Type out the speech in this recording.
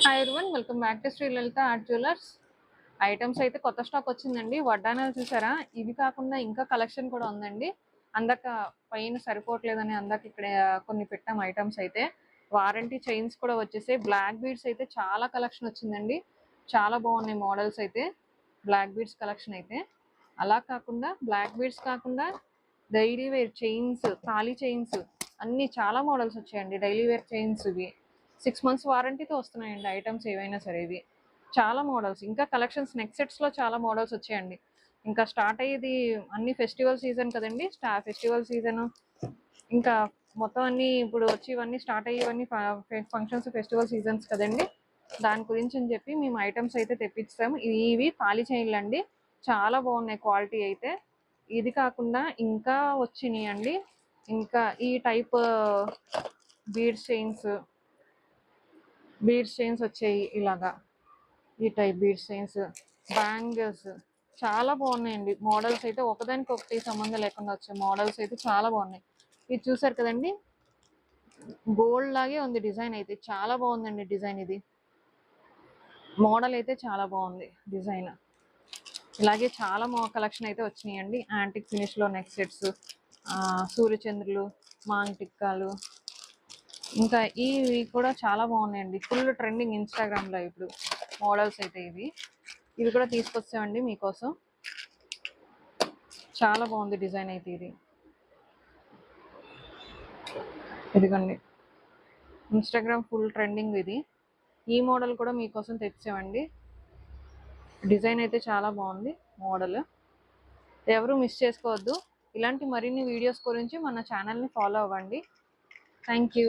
Hi everyone, welcome back to Sri Lalitha art jewellers. Items అయితే కొత్త stock వచ్చిందండి. వడ్డానాలు చూసారా? ఇవి కాకుండా ఇంకా కలెక్షన్ కూడా ఉందండి. అందాక పైన సరిపోవట్లేదని అందాక ఇక్కడ కొన్ని పెట్టాం ఐటమ్స్ అయితే. వారంటీ చైన్స్ కూడా వచ్చేసాయి. బ్లాక్ బీడ్స్ అయితే చాలా కలెక్షన్ వచ్చిందండి. చాలా బాగున్నాయి మోడల్స్ అయితే. బ్లాక్ బీడ్స్ కలెక్షన్ అయితే అలా కాకుండా బ్లాక్ బీడ్స్ కాకుండా daily wear chains, thali chains అన్ని చాలా మోడల్స్ వచ్చాయండి. డైలీ వేర్ చైన్స్ ఇవి 6 months వారంటీతో వస్తున్నాయండి ఐటమ్స్ ఏవైనా సరే. ఇవి చాలా మోడల్స్, ఇంకా కలెక్షన్స్ నెక్స్ట్ సెట్స్లో చాలా మోడల్స్ వచ్చాయండి. ఇంకా స్టార్ట్ అయ్యేది అన్ని ఫెస్టివల్ సీజన్ కదండి. ఫెస్టివల్ సీజన్ ఇంకా మొత్తం అన్ని ఇప్పుడు వచ్చి ఇవన్నీ స్టార్ట్ అయ్యేవన్నీ ఫంక్షన్స్ ఫెస్టివల్ సీజన్స్ కదండి. దాని గురించి అని చెప్పి మేము ఐటమ్స్ అయితే తెప్పిస్తాము. ఇవి తాళీ చైన్లు అండి, చాలా బాగున్నాయి క్వాలిటీ అయితే. ఇది కాకుండా ఇంకా వచ్చినాయి అండి. ఇంకా ఈ టైప్ బీడ్స్ చైన్స్ వచ్చాయి. ఇలాగా ఈ టైప్ బీడ్స్ చైన్స్, బ్యాంగిల్స్ చాలా బాగున్నాయండి. మోడల్స్ అయితే ఒకదానికి ఒకటి సంబంధం లేకుండా వచ్చాయి. మోడల్స్ అయితే చాలా బాగున్నాయి. ఇది చూసారు కదండి, గోల్డ్ లాగే ఉంది డిజైన్ అయితే. చాలా బాగుందండి డిజైన్. ఇది మోడల్ అయితే చాలా బాగుంది డిజైన్. ఇలాగే చాలా కలెక్షన్ అయితే వచ్చినాయండి. యాంటిక్ ఫినిష్ లో నెక్ సెట్స్, సూర్యచంద్రులు, మాంగ్ టిక్కాలు, ఇంకా ఇవి కూడా చాలా బాగున్నాయండి. ఫుల్ ట్రెండింగ్ ఇన్స్టాగ్రామ్ లో ఇప్పుడు మోడల్స్ అయితే. ఇవి కూడా తీసుకొచ్చామండి మీకోసం. చాలా బాగుంది డిజైన్ అయితే. ఇదిగోండి, ఇన్స్టాగ్రామ్ ఫుల్ ట్రెండింగ్ ఇది. ఈ మోడల్ కూడా మీకోసం తెచ్చామండి. డిజైన్ అయితే చాలా బాగుంది మోడల్. ఎవరు మిస్ చేసుకోవద్దు. ఇలాంటి మరిన్ని వీడియోస్ గురించి మన ఛానల్ని ఫాలో అవ్వండి. Thank you.